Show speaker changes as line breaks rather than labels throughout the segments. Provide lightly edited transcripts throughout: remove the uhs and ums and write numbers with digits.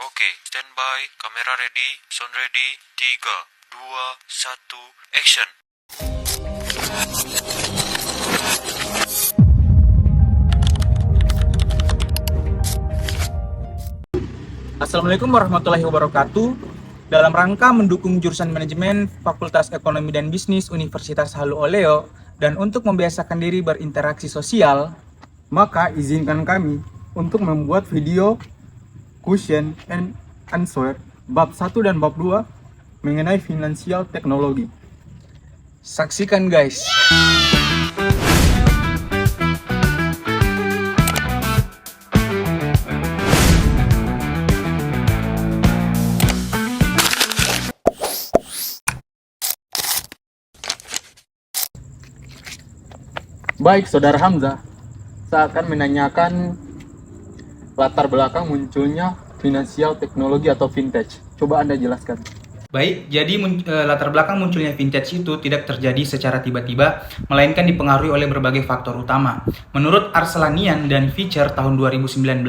Oke, standby, kamera ready, sound ready, 3, 2, 1, action.
Assalamualaikum warahmatullahi wabarakatuh. Dalam rangka mendukung jurusan manajemen Fakultas Ekonomi dan Bisnis Universitas Halu Oleo dan untuk membiasakan diri berinteraksi sosial,
maka izinkan kami untuk membuat video question and answer bab 1 dan bab 2 mengenai finansial teknologi.
saksikan guys.
Baik, Saudara Hamzah, saya akan menanyakan latar belakang munculnya finansial teknologi atau vintage. Coba Anda jelaskan.
Baik, jadi latar belakang munculnya vintage itu tidak terjadi secara tiba-tiba, melainkan dipengaruhi oleh berbagai faktor utama. Menurut Arslanian dan Fischer tahun 2019,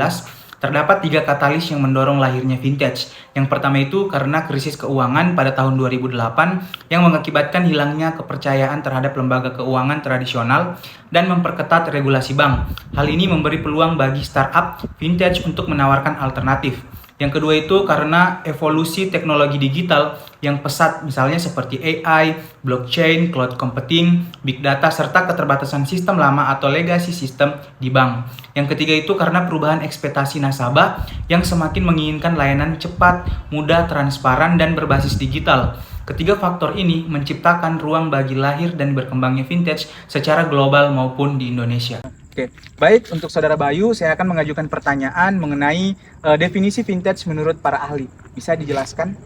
terdapat 3 katalis yang mendorong lahirnya vintage. Yang pertama itu karena krisis keuangan pada tahun 2008 yang mengakibatkan hilangnya kepercayaan terhadap lembaga keuangan tradisional dan memperketat regulasi bank. Hal ini memberi peluang bagi startup vintage untuk menawarkan alternatif. Yang kedua itu karena evolusi teknologi digital yang pesat, misalnya seperti AI, blockchain, cloud computing, big data, serta keterbatasan sistem lama atau legacy sistem di bank. Yang ketiga itu karena perubahan ekspektasi nasabah yang semakin menginginkan layanan cepat, mudah, transparan, dan berbasis digital. Ketiga faktor ini menciptakan ruang bagi lahir dan berkembangnya vintage secara global maupun di Indonesia.
Oke, baik, untuk Saudara Bayu, saya akan mengajukan pertanyaan mengenai definisi vintage menurut para ahli. Bisa dijelaskan?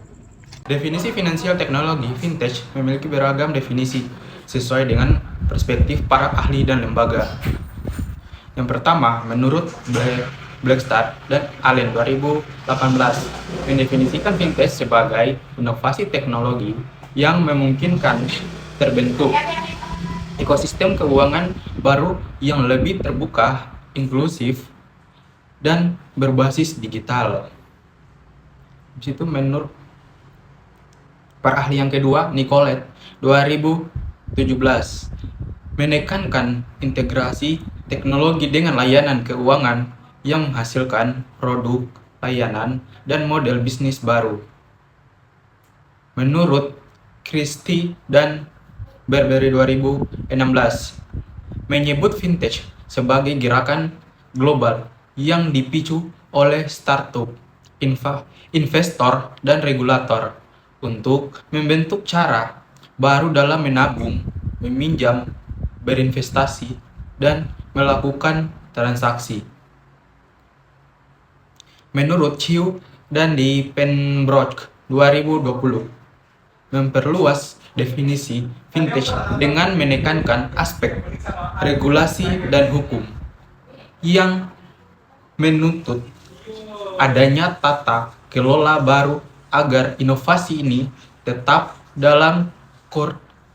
Definisi finansial teknologi vintage memiliki beragam definisi sesuai dengan perspektif para ahli dan lembaga. Yang pertama, menurut Blackstad dan Allen 2018, mendefinisikan vintage sebagai inovasi teknologi yang memungkinkan terbentuk ekosistem keuangan baru yang lebih terbuka, inklusif, dan berbasis digital. Di situ menurut para ahli yang kedua, Nicolette 2017, menekankan integrasi teknologi dengan layanan keuangan yang menghasilkan produk, layanan, dan model bisnis baru. Menurut Christie dan Berberry 2016, menyebut vintage sebagai gerakan global yang dipicu oleh startup, investor, dan regulator untuk membentuk cara baru dalam menabung, meminjam, berinvestasi, dan melakukan transaksi. Menurut Chiu dan di Penbrook 2020, memperluas definisi vintage dengan menekankan aspek regulasi dan hukum yang menuntut adanya tata kelola baru agar inovasi ini tetap dalam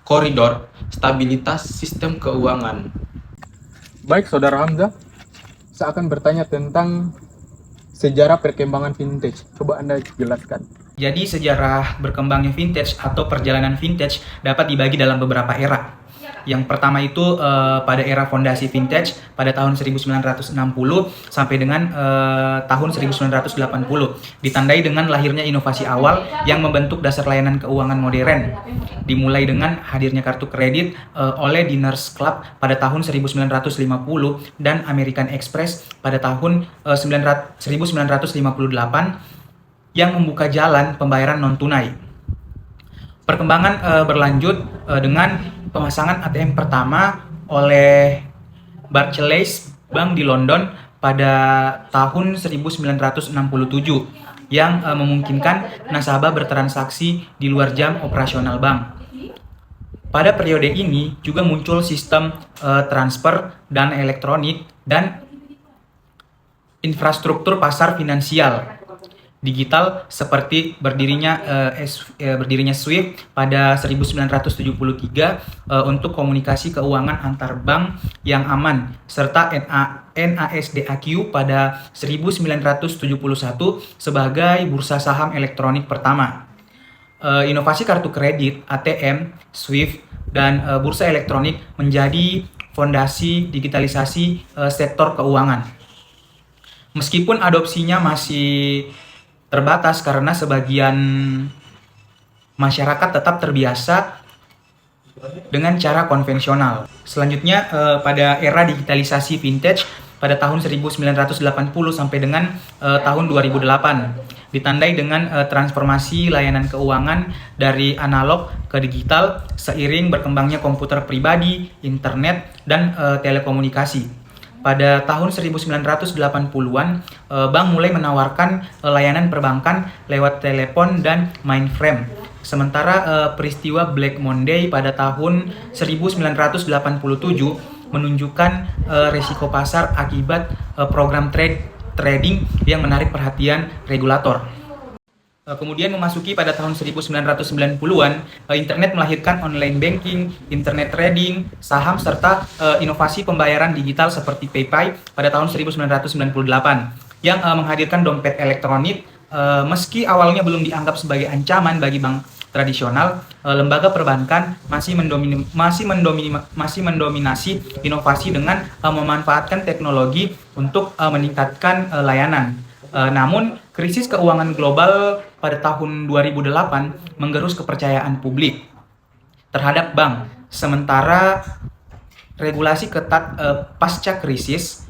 koridor stabilitas sistem keuangan.
Baik, Saudara Hamzah, saya akan bertanya tentang sejarah perkembangan vintage. Coba Anda jelaskan.
Jadi sejarah berkembangnya vintage atau perjalanan vintage dapat dibagi dalam beberapa era. Yang pertama itu pada era fondasi vintage pada tahun 1960 sampai dengan tahun 1980. Ditandai dengan lahirnya inovasi awal yang membentuk dasar layanan keuangan modern. Dimulai dengan hadirnya kartu kredit oleh Diners Club pada tahun 1950 dan American Express pada tahun 1958 yang membuka jalan pembayaran non-tunai. Perkembangan berlanjut dengan pemasangan ATM pertama oleh Barclays Bank di London pada tahun 1967 yang memungkinkan nasabah bertransaksi di luar jam operasional bank. Pada periode ini juga muncul sistem transfer dan elektronik dan infrastruktur pasar finansial. digital seperti berdirinya SWIFT pada 1973 untuk komunikasi keuangan antar bank yang aman, serta NASDAQ pada 1971 sebagai bursa saham elektronik pertama. Inovasi kartu kredit, ATM, SWIFT, dan bursa elektronik menjadi fondasi digitalisasi sektor keuangan. Meskipun adopsinya masih terbatas karena sebagian masyarakat tetap terbiasa dengan cara konvensional. Selanjutnya pada era digitalisasi vintage pada tahun 1980 sampai dengan tahun 2008 ditandai dengan transformasi layanan keuangan dari analog ke digital seiring berkembangnya komputer pribadi, internet, dan telekomunikasi. Pada tahun 1980-an, bank mulai menawarkan layanan perbankan lewat telepon dan mainframe. Sementara peristiwa Black Monday pada tahun 1987 menunjukkan resiko pasar akibat program trading yang menarik perhatian regulator. Kemudian memasuki pada tahun 1990-an, internet melahirkan online banking, internet trading, saham, serta inovasi pembayaran digital seperti PayPay pada tahun 1998 yang menghadirkan dompet elektronik. Meski awalnya belum dianggap sebagai ancaman bagi bank tradisional, lembaga perbankan masih mendominasi inovasi dengan memanfaatkan teknologi untuk meningkatkan layanan. Namun, krisis keuangan global pada tahun 2008 menggerus kepercayaan publik terhadap bank. Sementara regulasi ketat pasca krisis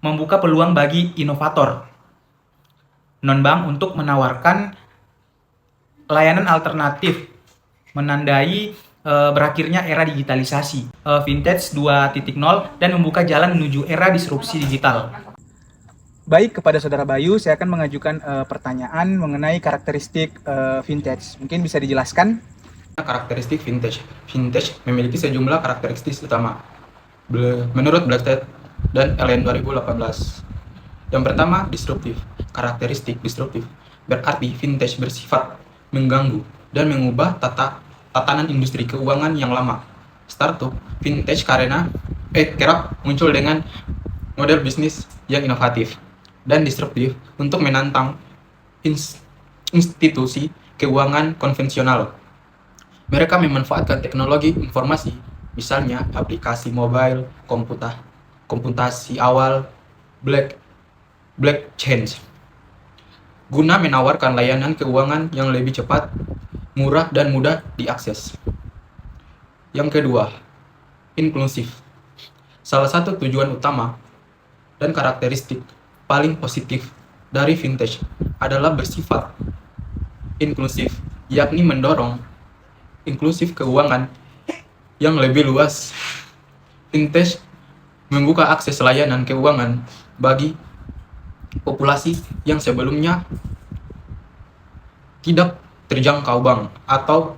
membuka peluang bagi inovator non-bank untuk menawarkan layanan alternatif, menandai berakhirnya era digitalisasi, vintage 2.0, dan membuka jalan menuju era disrupsi digital.
Baik, kepada Saudara Bayu, saya akan mengajukan pertanyaan mengenai karakteristik vintage. Mungkin bisa dijelaskan?
Karakteristik vintage. Vintage memiliki sejumlah karakteristik utama menurut Blackstead dan Allen 2018. Yang pertama, disruptif. Karakteristik disruptif berarti vintage bersifat mengganggu dan mengubah tatanan industri keuangan yang lama. Startup vintage kerap muncul dengan model bisnis yang inovatif dan disruptif untuk menantang institusi keuangan konvensional. Mereka memanfaatkan teknologi informasi, misalnya aplikasi mobile, komputasi awal, blockchain, guna menawarkan layanan keuangan yang lebih cepat, murah, dan mudah diakses. Yang kedua, inklusif. Salah satu tujuan utama dan karakteristik paling positif dari vintage adalah bersifat inklusif, yakni mendorong inklusif keuangan yang lebih luas. Vintage membuka akses layanan keuangan bagi populasi yang sebelumnya tidak terjangkau bank atau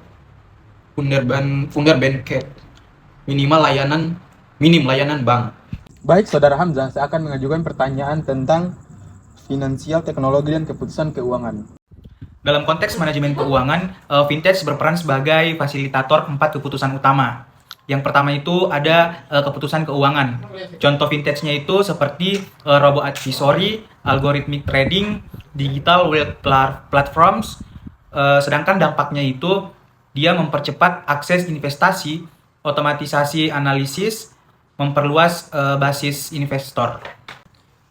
Wunderbanked, minim layanan bank.
Baik, Saudara Hamzah, saya akan mengajukan pertanyaan tentang finansial, teknologi, dan keputusan keuangan.
Dalam konteks manajemen keuangan, vintage berperan sebagai fasilitator 4 keputusan utama. Yang pertama itu ada keputusan keuangan. Contoh vintage-nya itu seperti robo advisory, algorithmic trading, digital wealth platforms. Sedangkan dampaknya itu dia mempercepat akses investasi, otomatisasi analisis, memperluas basis investor.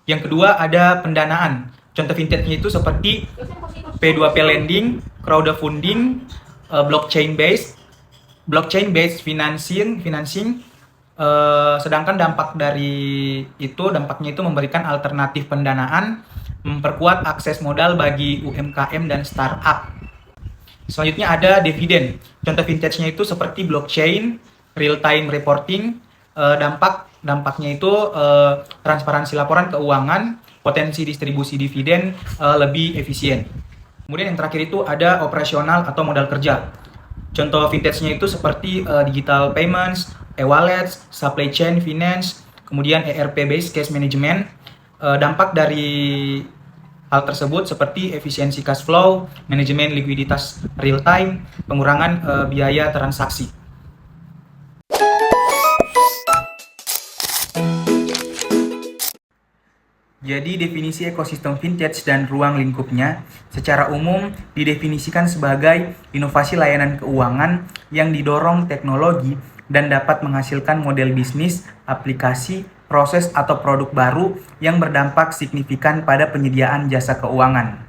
Yang kedua ada pendanaan. Contoh vintage-nya itu seperti P2P lending, crowdfunding, blockchain-based financing. Sedangkan dampaknya itu memberikan alternatif pendanaan, memperkuat akses modal bagi UMKM dan startup. Selanjutnya ada dividen. Contoh vintage-nya itu seperti blockchain, real-time reporting. Dampaknya itu transparansi laporan keuangan, potensi distribusi dividen lebih efisien. Kemudian yang terakhir itu ada operasional atau modal kerja. Contoh vintage-nya itu seperti digital payments, e-wallets, supply chain finance, kemudian ERP based cash management. Dampak dari hal tersebut seperti efisiensi cash flow, manajemen likuiditas real time, pengurangan biaya transaksi. Jadi definisi ekosistem vintage dan ruang lingkupnya secara umum didefinisikan sebagai inovasi layanan keuangan yang didorong teknologi dan dapat menghasilkan model bisnis, aplikasi, proses atau produk baru yang berdampak signifikan pada penyediaan jasa keuangan.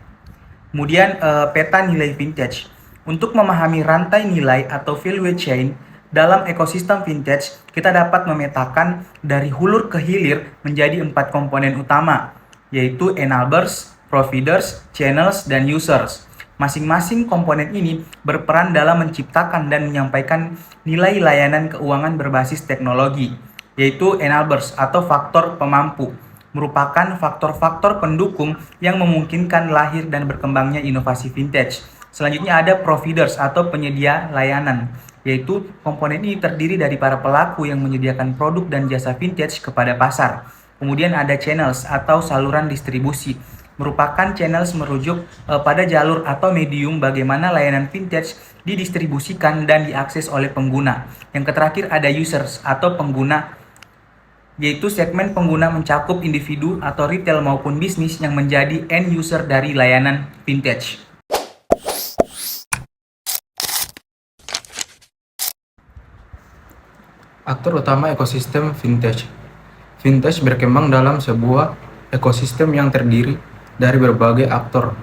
Kemudian peta nilai vintage. Untuk memahami rantai nilai atau value chain dalam ekosistem vintage, kita dapat memetakan dari hulur ke hilir menjadi 4 komponen utama, yaitu enablers, providers, channels, dan users. Masing-masing komponen ini berperan dalam menciptakan dan menyampaikan nilai layanan keuangan berbasis teknologi, yaitu enablers atau faktor pemampu, merupakan faktor-faktor pendukung yang memungkinkan lahir dan berkembangnya inovasi vintage. Selanjutnya ada providers atau penyedia layanan, yaitu komponen ini terdiri dari para pelaku yang menyediakan produk dan jasa vintage kepada pasar. Kemudian ada channels atau saluran distribusi, merupakan channels merujuk pada jalur atau medium bagaimana layanan vintage didistribusikan dan diakses oleh pengguna. Yang terakhir ada users atau pengguna, yaitu segmen pengguna mencakup individu atau retail maupun bisnis yang menjadi end user dari layanan vintage.
Aktor utama ekosistem vintage. Vintage berkembang dalam sebuah ekosistem yang terdiri dari berbagai aktor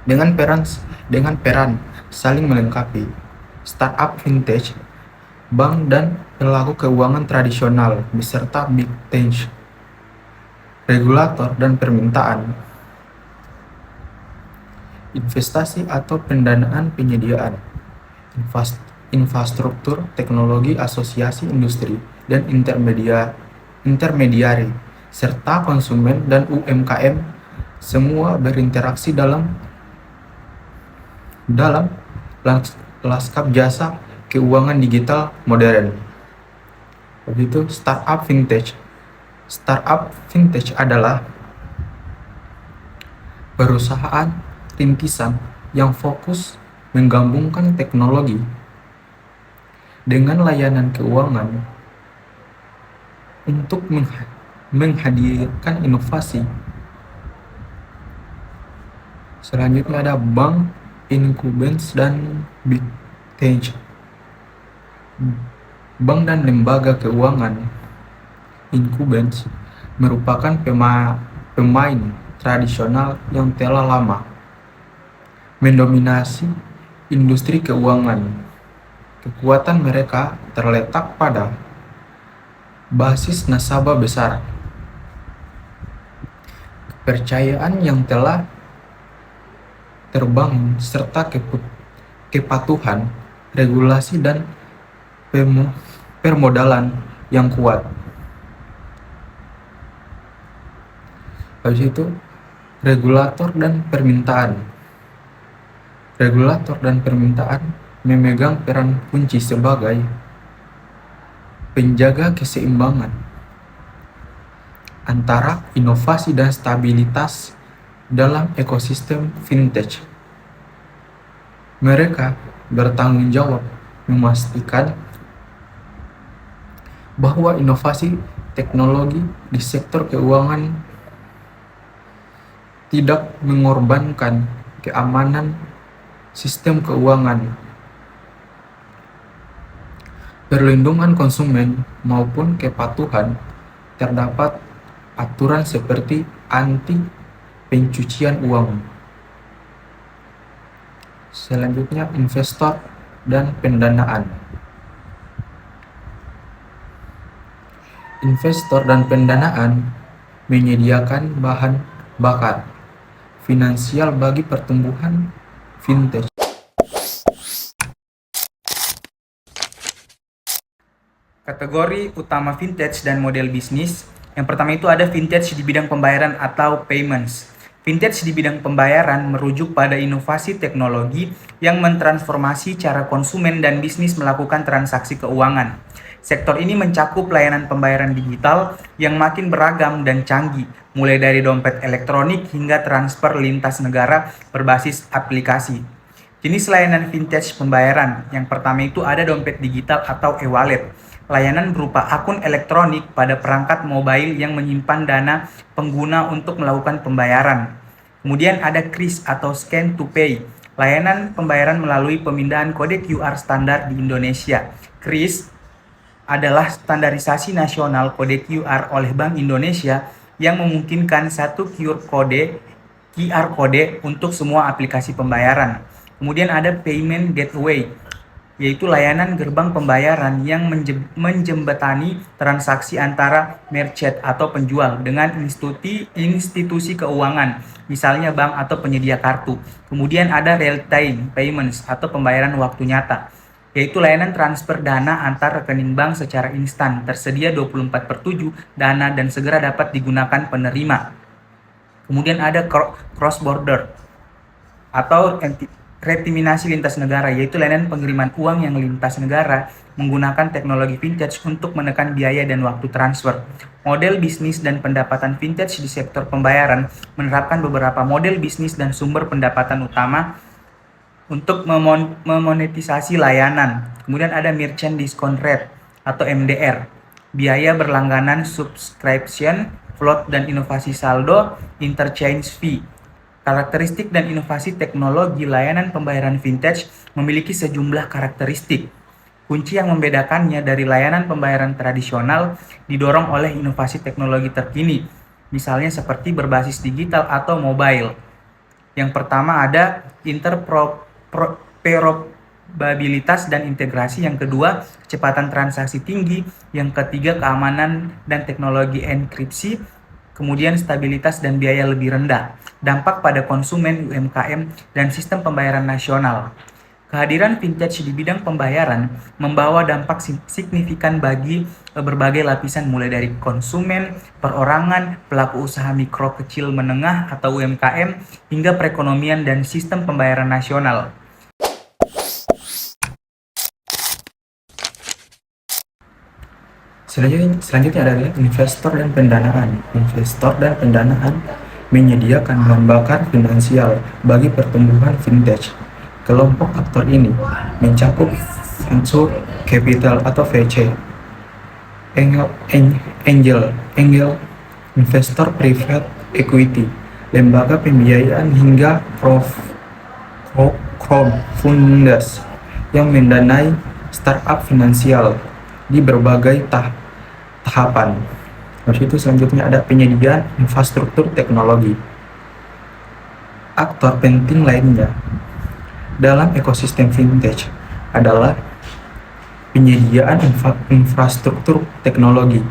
dengan peran saling melengkapi. Startup vintage, bank dan pelaku keuangan tradisional beserta big tech, regulator dan permintaan, investasi atau pendanaan penyediaan, infrastruktur, teknologi, asosiasi industri, dan intermediari, serta konsumen dan UMKM, semua berinteraksi dalam lanskap jasa keuangan digital modern. Begitu startup vintage. Startup vintage adalah perusahaan rintisan yang fokus menggabungkan teknologi dengan layanan keuangan untuk menghadirkan inovasi. Selanjutnya ada bank, incumbents, dan big tech. Bank dan lembaga keuangan incumbents merupakan pemain tradisional yang telah lama mendominasi industri keuangan. Kekuatan mereka terletak pada basis nasabah besar, kepercayaan yang telah terbangun, serta kepatuhan, regulasi, dan permodalan yang kuat. Habis itu, regulator dan permintaan. Regulator dan permintaan memegang peran kunci sebagai penjaga keseimbangan antara inovasi dan stabilitas dalam ekosistem vintage. Mereka bertanggung jawab memastikan bahwa inovasi teknologi di sektor keuangan tidak mengorbankan keamanan sistem keuangan, perlindungan konsumen, maupun kepatuhan. Terdapat aturan seperti anti pencucian uang. Selanjutnya, investor dan pendanaan. Investor dan pendanaan menyediakan bahan bakar finansial bagi pertumbuhan vintage.
Kategori utama vintage dan model bisnis. Yang pertama itu ada vintage di bidang pembayaran atau payments. Vintage di bidang pembayaran merujuk pada inovasi teknologi yang mentransformasi cara konsumen dan bisnis melakukan transaksi keuangan. Sektor ini mencakup layanan pembayaran digital yang makin beragam dan canggih, mulai dari dompet elektronik hingga transfer lintas negara berbasis aplikasi. Jenis layanan vintage pembayaran, yang pertama itu ada dompet digital atau e-wallet. Layanan berupa akun elektronik pada perangkat mobile yang menyimpan dana pengguna untuk melakukan pembayaran. Kemudian ada KRIS atau Scan to Pay, layanan pembayaran melalui pemindahan kode QR standar di Indonesia. KRIS adalah standarisasi nasional kode QR oleh Bank Indonesia yang memungkinkan satu QR kode untuk semua aplikasi pembayaran. Kemudian ada Payment Gateway, yaitu layanan gerbang pembayaran yang menjembatani transaksi antara merchant atau penjual dengan institusi keuangan, misalnya bank atau penyedia kartu. Kemudian ada real-time payments atau pembayaran waktu nyata, yaitu layanan transfer dana antar rekening bank secara instan, tersedia 24/7 dana dan segera dapat digunakan penerima. Kemudian ada cross-border atau retiminasi lintas negara, yaitu layanan pengiriman uang yang lintas negara menggunakan teknologi vintage untuk menekan biaya dan waktu transfer. Model bisnis dan pendapatan vintage di sektor pembayaran menerapkan beberapa model bisnis dan sumber pendapatan utama untuk memonetisasi layanan. Kemudian ada merchant discount rate atau MDR, biaya berlangganan, subscription, float dan inovasi saldo, interchange fee. Karakteristik dan inovasi teknologi layanan pembayaran vintage memiliki sejumlah karakteristik. Kunci yang membedakannya dari layanan pembayaran tradisional didorong oleh inovasi teknologi terkini, misalnya seperti berbasis digital atau mobile. Yang pertama ada interoperabilitas dan integrasi, yang kedua kecepatan transaksi tinggi, yang ketiga keamanan dan teknologi enkripsi, kemudian stabilitas dan biaya lebih rendah. Dampak pada konsumen, UMKM, dan sistem pembayaran nasional. Kehadiran vintage di bidang pembayaran membawa dampak signifikan bagi berbagai lapisan, mulai dari konsumen, perorangan, pelaku usaha mikro kecil menengah atau UMKM, hingga perekonomian dan sistem pembayaran nasional.
Selanjutnya adalah investor dan pendanaan. Investor dan pendanaan menyediakan bahan bakar finansial bagi pertumbuhan vintage. Kelompok aktor ini mencakup venture capital atau VC, angel investor, private equity, lembaga pembiayaan, hingga crowdfunders yang mendanai startup finansial di berbagai tahapan. Terus itu selanjutnya ada penyediaan infrastruktur teknologi. Aktor penting lainnya dalam ekosistem vintage adalah penyediaan infrastruktur teknologi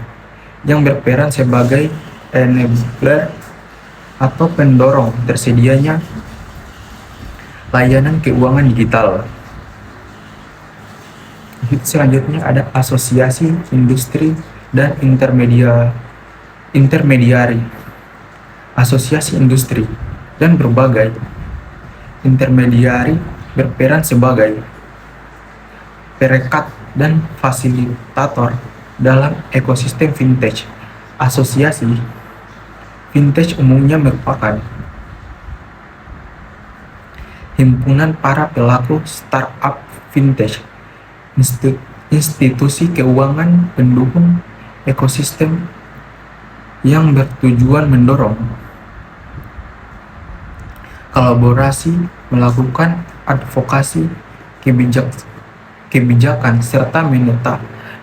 yang berperan sebagai enabler atau pendorong tersedianya layanan keuangan digital. Selanjutnya ada asosiasi industri dan intermediari. Asosiasi industri dan berbagai intermediari berperan sebagai perekat dan fasilitator dalam ekosistem vintage. Asosiasi vintage umumnya merupakan himpunan para pelaku startup vintage, institusi keuangan pendukung ekosistem yang bertujuan mendorong kolaborasi, melakukan advokasi kebijakan, serta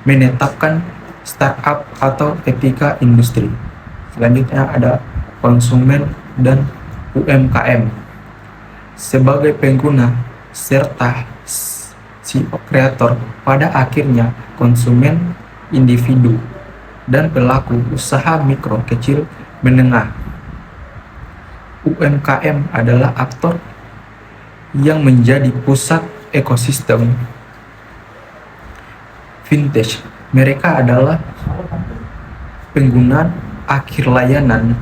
menetapkan startup atau etika industri. Selanjutnya ada konsumen dan UMKM sebagai pengguna serta CEO kreator. Pada akhirnya konsumen, individu, dan pelaku usaha mikro kecil menengah. UMKM adalah aktor yang menjadi pusat ekosistem vintage. Mereka adalah pengguna akhir layanan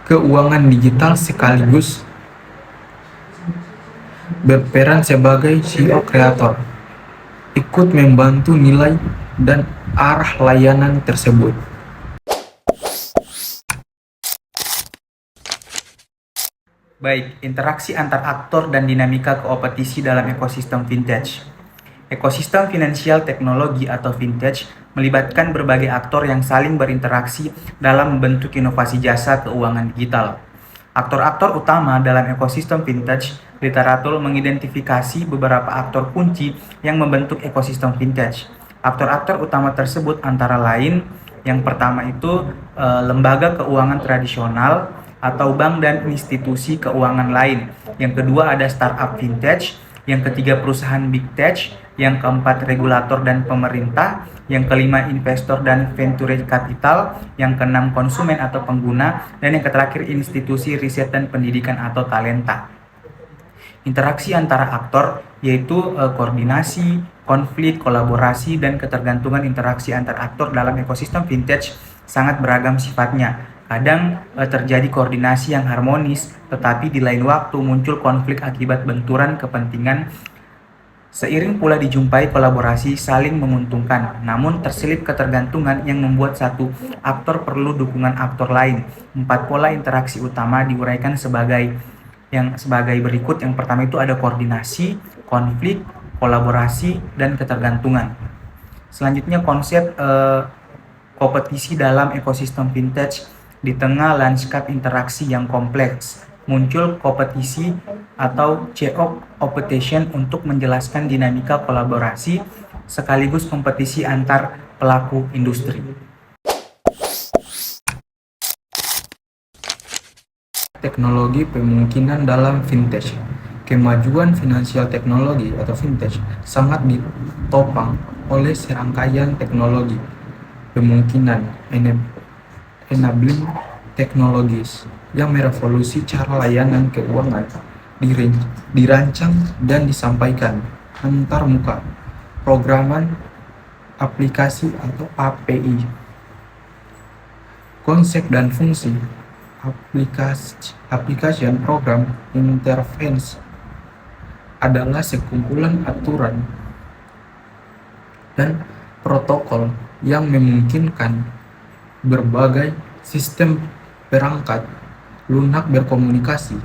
keuangan digital sekaligus berperan sebagai CEO kreator ikut membantu nilai dan arah layanan tersebut.
Baik, interaksi antar aktor dan dinamika kompetisi dalam ekosistem vintage. Ekosistem finansial teknologi atau vintage melibatkan berbagai aktor yang saling berinteraksi dalam membentuk inovasi jasa keuangan digital. Aktor-aktor utama dalam ekosistem vintage, literatur mengidentifikasi beberapa aktor kunci yang membentuk ekosistem vintage. Aktor-aktor utama tersebut antara lain, yang pertama itu lembaga keuangan tradisional atau bank dan institusi keuangan lain. Yang kedua ada startup vintage, yang ketiga perusahaan big tech, yang keempat regulator dan pemerintah, yang kelima investor dan venture capital, yang keenam konsumen atau pengguna, dan yang terakhir institusi riset dan pendidikan atau talenta. Interaksi antara aktor yaitu koordinasi, konflik, kolaborasi, dan ketergantungan interaksi antar aktor dalam ekosistem vintage sangat beragam sifatnya. Kadang terjadi koordinasi yang harmonis, tetapi di lain waktu muncul konflik akibat benturan kepentingan. Seiring pula dijumpai kolaborasi saling menguntungkan, namun terselip ketergantungan yang membuat satu aktor perlu dukungan aktor lain. 4 pola interaksi utama diuraikan sebagai berikut. Yang pertama itu ada koordinasi, konflik, kolaborasi, dan ketergantungan. Selanjutnya konsep kompetisi dalam ekosistem vintage. Di tengah lanskap interaksi yang kompleks, muncul kompetisi atau co-opetition untuk menjelaskan dinamika kolaborasi sekaligus kompetisi antar pelaku industri.
Teknologi pemungkinan dalam vintage. Kemajuan finansial teknologi atau vintage sangat ditopang oleh serangkaian teknologi pemungkinan enabling teknologis yang merevolusi cara layanan keuangan dirancang dan disampaikan antar muka, programan aplikasi atau API, konsep dan fungsi application program interface adalah sekumpulan aturan dan protokol yang memungkinkan berbagai sistem perangkat lunak berkomunikasi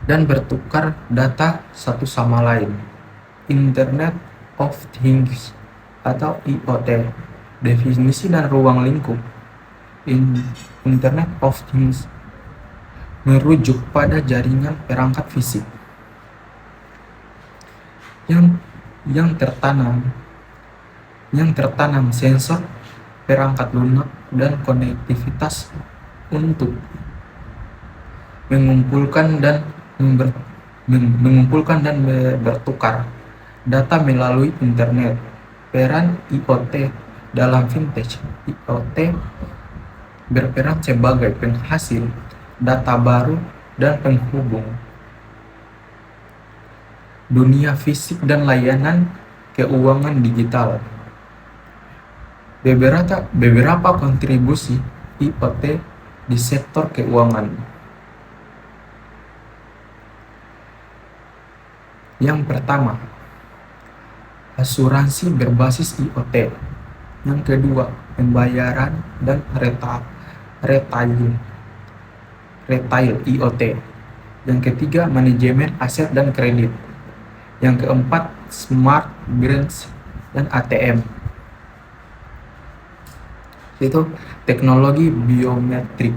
dan bertukar data satu sama lain. Internet of Things atau IoT, definisi dan ruang lingkup. Internet of Things merujuk pada jaringan perangkat fisik yang tertanam sensor, perangkat lunak, dan konektivitas untuk mengumpulkan dan bertukar data melalui internet. Peran IoT dalam vintage. IoT berperan sebagai penghasil data baru dan penghubung dunia fisik dan layanan keuangan digital. Beberapa kontribusi IoT di sektor keuangan. Yang pertama, asuransi berbasis IoT. Yang kedua, pembayaran dan retail IoT. Yang ketiga, manajemen aset dan kredit. Yang keempat, smart branch dan ATM. Itu teknologi biometrik.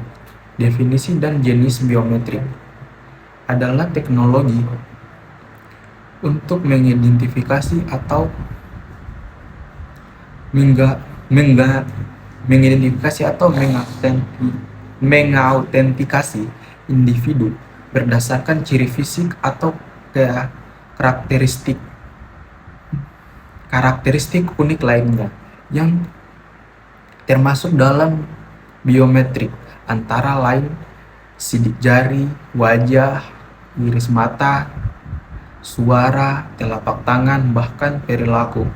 Definisi dan jenis biometrik adalah teknologi untuk mengidentifikasi atau mengautentikasi individu berdasarkan ciri fisik atau karakteristik unik lainnya yang termasuk dalam biometrik, antara lain sidik jari, wajah, iris mata, suara, telapak tangan, bahkan perilaku.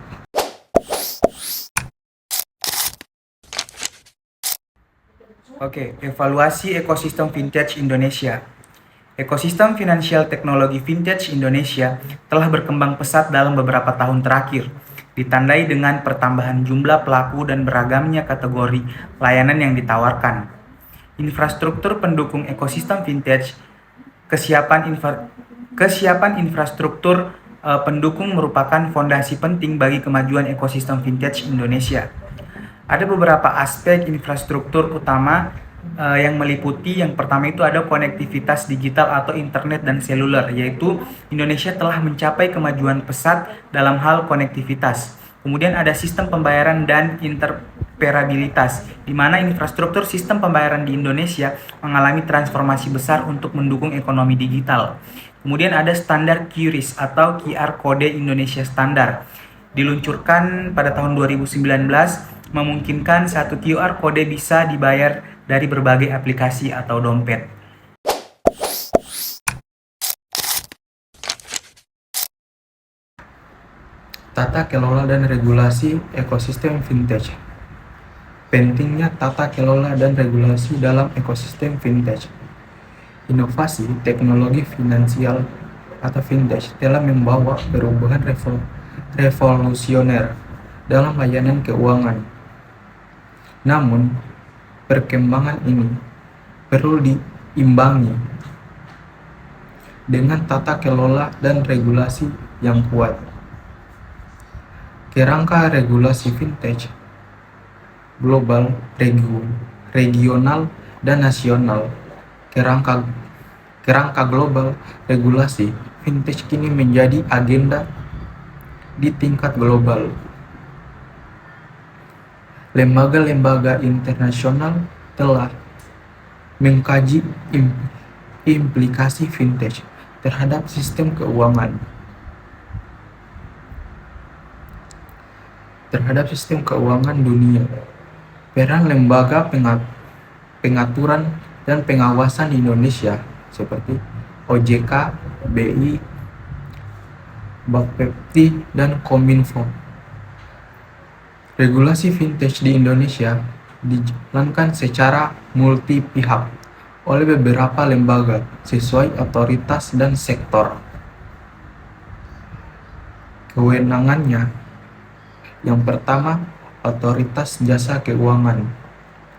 Oke, evaluasi ekosistem vintage Indonesia. Ekosistem finansial teknologi vintage Indonesia telah berkembang pesat dalam beberapa tahun terakhir, ditandai dengan pertambahan jumlah pelaku dan beragamnya kategori layanan yang ditawarkan. Infrastruktur pendukung ekosistem vintage, kesiapan infrastruktur pendukung merupakan fondasi penting bagi kemajuan ekosistem vintage Indonesia. Ada beberapa aspek infrastruktur utama yang meliputi, yang pertama itu ada konektivitas digital atau internet dan seluler, yaitu Indonesia telah mencapai kemajuan pesat dalam hal konektivitas. Kemudian ada sistem pembayaran dan interoperabilitas, di mana infrastruktur sistem pembayaran di Indonesia mengalami transformasi besar untuk mendukung ekonomi digital. Kemudian ada standar QRIS atau QR Kode Indonesia Standar, diluncurkan pada tahun 2019, memungkinkan satu QR Kode bisa dibayar dari berbagai aplikasi atau dompet.
Tata kelola dan regulasi ekosistem vintage. Pentingnya tata kelola dan regulasi dalam ekosistem vintage. Inovasi teknologi finansial atau vintage telah membawa perubahan revolusioner dalam layanan keuangan. Namun, perkembangan ini perlu diimbangi dengan tata kelola dan regulasi yang kuat. Kerangka regulasi vintage global, regional, dan nasional. Kerangka global regulasi vintage kini menjadi agenda di tingkat global. Lembaga-lembaga internasional telah mengkaji implikasi vintage terhadap sistem keuangan, dunia. Peran lembaga pengaturan dan pengawasan di Indonesia seperti OJK, BI, Bapepti, dan Kominfo. Regulasi vintage di Indonesia dijalankan secara multi pihak oleh beberapa lembaga sesuai otoritas dan sektor kewenangannya. Yang pertama, Otoritas Jasa Keuangan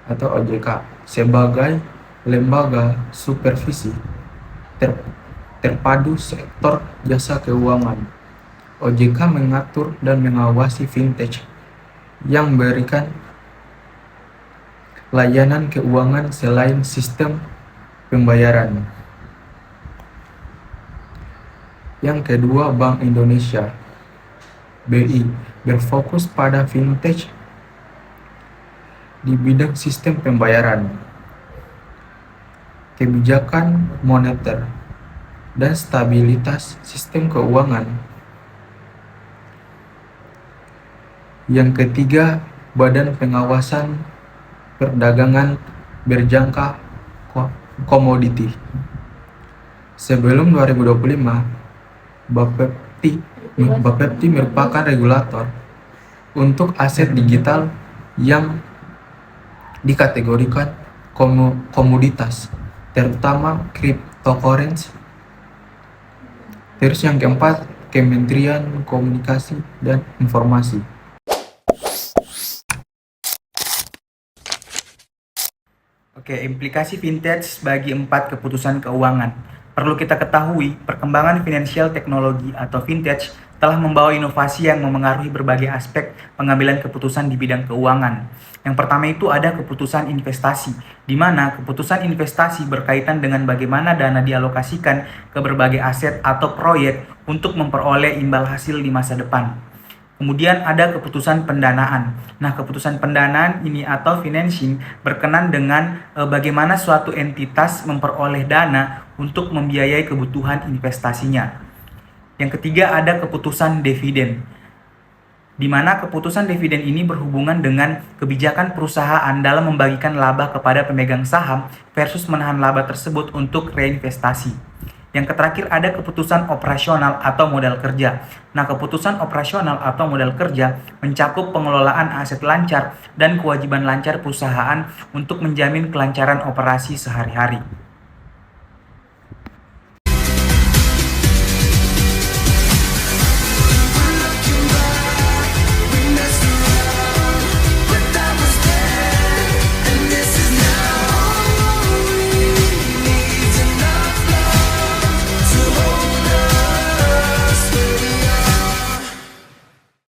atau OJK sebagai lembaga supervisi terpadu sektor jasa keuangan. OJK mengatur dan mengawasi vintage yang memberikan layanan keuangan selain sistem pembayaran. Yang kedua, Bank Indonesia BI berfokus pada vintage di bidang sistem pembayaran, kebijakan moneter, dan stabilitas sistem keuangan. Yang ketiga, Badan Pengawasan Perdagangan Berjangka Komoditi. Sebelum 2025, Bapepti merupakan regulator untuk aset digital yang dikategorikan komoditas, terutama cryptocurrency. Terus yang keempat, Kementerian Komunikasi dan Informasi.
Oke, implikasi vintage bagi 4 keputusan keuangan. Perlu kita ketahui, perkembangan finansial teknologi atau vintage telah membawa inovasi yang memengaruhi berbagai aspek pengambilan keputusan di bidang keuangan. Yang pertama itu ada keputusan investasi, di mana keputusan investasi berkaitan dengan bagaimana dana dialokasikan ke berbagai aset atau proyek untuk memperoleh imbal hasil di masa depan. Kemudian ada keputusan pendanaan. Nah, keputusan pendanaan ini atau financing berkenan dengan bagaimana suatu entitas memperoleh dana untuk membiayai kebutuhan investasinya. Yang ketiga ada keputusan dividen, di mana keputusan dividen ini berhubungan dengan kebijakan perusahaan dalam membagikan laba kepada pemegang saham versus menahan laba tersebut untuk reinvestasi. Yang terakhir ada keputusan operasional atau modal kerja. Nah, keputusan operasional atau modal kerja mencakup pengelolaan aset lancar dan kewajiban lancar perusahaan untuk menjamin kelancaran operasi sehari-hari.